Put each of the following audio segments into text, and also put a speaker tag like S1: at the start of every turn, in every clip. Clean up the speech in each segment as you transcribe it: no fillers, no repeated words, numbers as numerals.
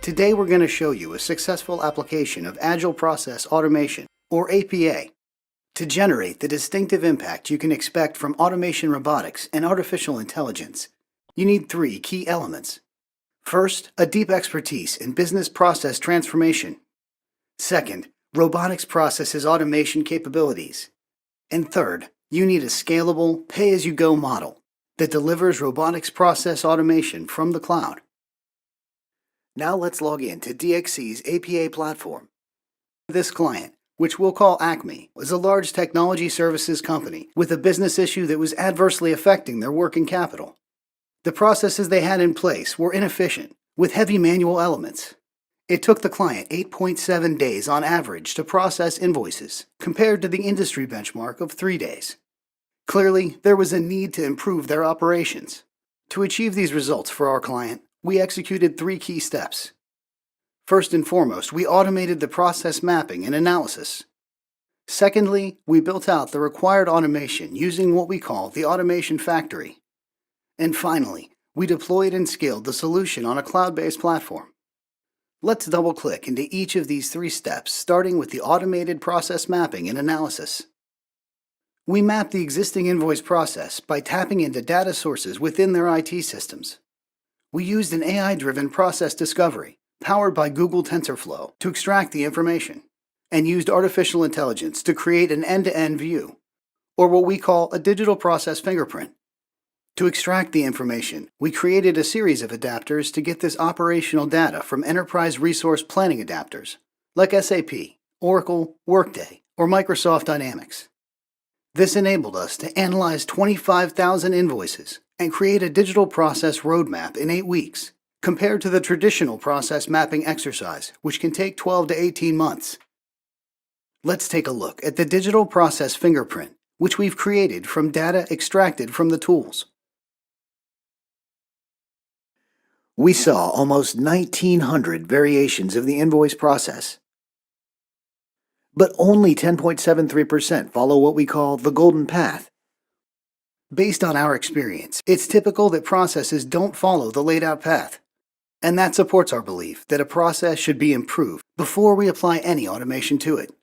S1: Today we're going to show you a successful application of Agile Process Automation, or APA, to generate the distinctive impact you can expect from automation robotics and artificial intelligence. You need three key elements. First, a deep expertise in business process transformation. Second, robotics processes automation capabilities. And third, you need a scalable, pay-as-you-go model that delivers robotics process automation from the cloud. Now let's log in to DXC's APA platform. This client, which we'll call Acme, was a large technology services company with a business issue that was adversely affecting their working capital. The processes they had in place were inefficient, with heavy manual elements. It took the client 8.7 days on average to process invoices, compared to the industry benchmark of 3 days. Clearly, there was a need to improve their operations. To achieve these results for our client, we executed 3 key steps. First and foremost, we automated the process mapping and analysis. Secondly, we built out the required automation using what we call the automation factory. And finally, we deployed and scaled the solution on a cloud-based platform. Let's double-click into each of these 3 steps, starting with the automated process mapping and analysis. We mapped the existing invoice process by tapping into data sources within their IT systems. We used an AI-driven process discovery, powered by Google TensorFlow, to extract the information, and used artificial intelligence to create an end-to-end view, or what we call a digital process fingerprint. To extract the information, we created a series of adapters to get this operational data from enterprise resource planning adapters, like SAP, Oracle, Workday, or Microsoft Dynamics. This enabled us to analyze 25,000 invoices and create a digital process roadmap in 8 weeks, compared to the traditional process mapping exercise, which can take 12 to 18 months. Let's take a look at the digital process fingerprint, which we've created from data extracted from the tools. We saw almost 1,900 variations of the invoice process, but only 10.73% follow what we call the golden path. Based on our experience, it's typical that processes don't follow the laid-out path, and that supports our belief that a process should be improved before we apply any automation to it.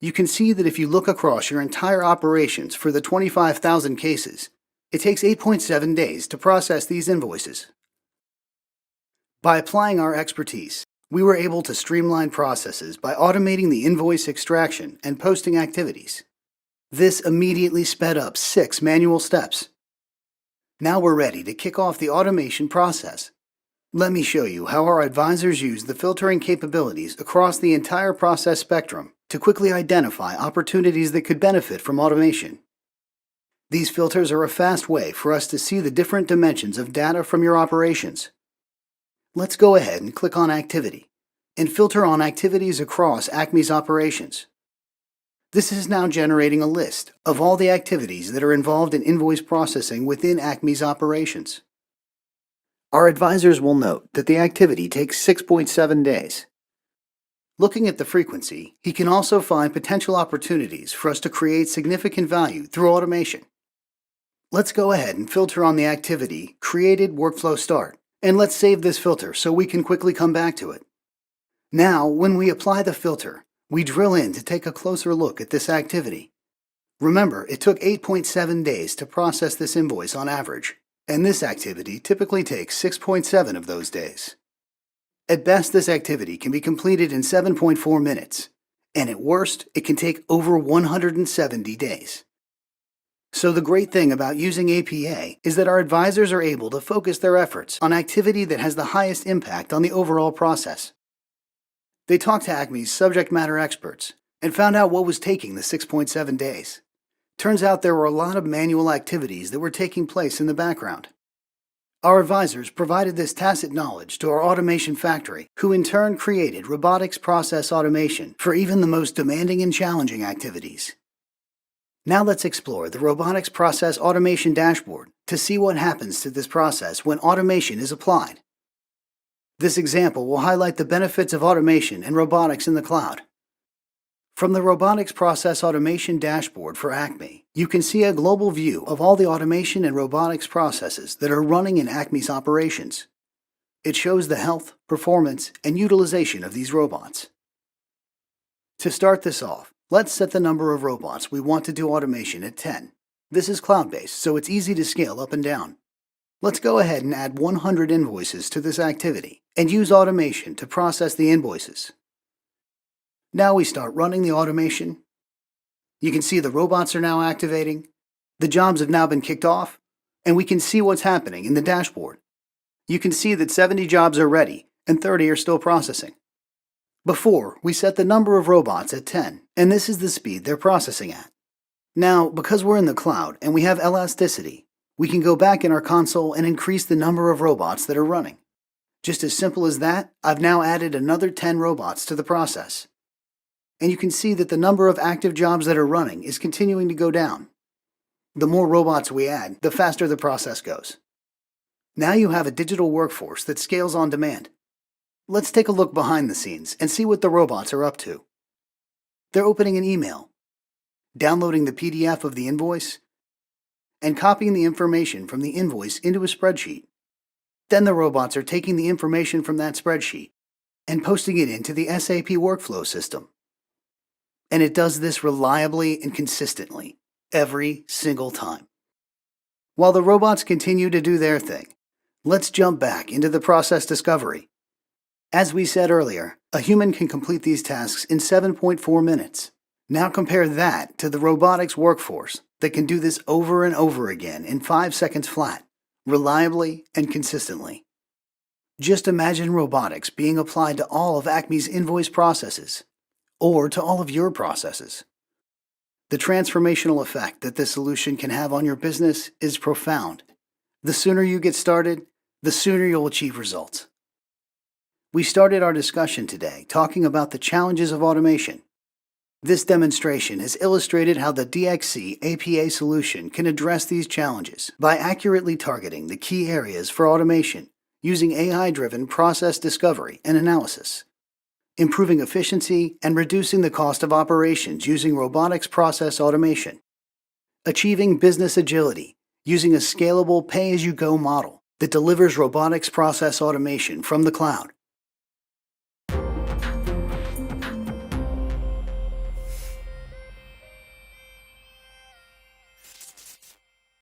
S1: You can see that if you look across your entire operations for the 25,000 cases, it takes 8.7 days to process these invoices. By applying our expertise, we were able to streamline processes by automating the invoice extraction and posting activities. This immediately sped up 6 manual steps. Now we're ready to kick off the automation process. Let me show you how our advisors use the filtering capabilities across the entire process spectrum to quickly identify opportunities that could benefit from automation. These filters are a fast way for us to see the different dimensions of data from your operations. Let's go ahead and click on Activity and filter on activities across Acme's operations. This is now generating a list of all the activities that are involved in invoice processing within Acme's operations. Our advisors will note that the activity takes 6.7 days. Looking at the frequency, he can also find potential opportunities for us to create significant value through automation. Let's go ahead and filter on the activity Created Workflow Start, and let's save this filter so we can quickly come back to it. Now, when we apply the filter, we drill in to take a closer look at this activity. Remember, it took 8.7 days to process this invoice on average, and this activity typically takes 6.7 of those days. At best, this activity can be completed in 7.4 minutes, and at worst, it can take over 170 days. So the great thing about using APA is that our advisors are able to focus their efforts on activity that has the highest impact on the overall process. They talked to Acme's subject matter experts and found out what was taking the 6.7 days. Turns out there were a lot of manual activities that were taking place in the background. Our advisors provided this tacit knowledge to our automation factory, who in turn created robotics process automation for even the most demanding and challenging activities. Now let's explore the robotics process automation dashboard to see what happens to this process when automation is applied. This example will highlight the benefits of automation and robotics in the cloud. From the Robotics Process Automation dashboard for Acme, you can see a global view of all the automation and robotics processes that are running in Acme's operations. It shows the health, performance, and utilization of these robots. To start this off, let's set the number of robots we want to do automation at 10. This is cloud-based, so it's easy to scale up and down. Let's go ahead and add 100 invoices to this activity and use automation to process the invoices. Now we start running the automation. You can see the robots are now activating, the jobs have now been kicked off, and we can see what's happening in the dashboard. You can see that 70 jobs are ready and 30 are still processing. Before, we set the number of robots at 10, and this is the speed they're processing at. Now, because we're in the cloud and we have elasticity, we can go back in our console and increase the number of robots that are running. Just as simple as that, I've now added another 10 robots to the process. And you can see that the number of active jobs that are running is continuing to go down. The more robots we add, the faster the process goes. Now you have a digital workforce that scales on demand. Let's take a look behind the scenes and see what the robots are up to. They're opening an email, downloading the PDF of the invoice, and copying the information from the invoice into a spreadsheet. Then the robots are taking the information from that spreadsheet and posting it into the SAP workflow system. And it does this reliably and consistently, every single time. While the robots continue to do their thing, let's jump back into the process discovery. As we said earlier, a human can complete these tasks in 7.4 minutes. Now compare that to the robotics workforce that can do this over and over again in 5 seconds flat, reliably and consistently. Just imagine robotics being applied to all of Acme's invoice processes, or to all of your processes. The transformational effect that this solution can have on your business is profound. The sooner you get started, the sooner you'll achieve results. We started our discussion today talking about the challenges of automation. This demonstration has illustrated how the DXC APA solution can address these challenges by accurately targeting the key areas for automation using AI-driven process discovery and analysis, improving efficiency and reducing the cost of operations using robotics process automation, achieving business agility using a scalable pay-as-you-go model that delivers robotics process automation from the cloud,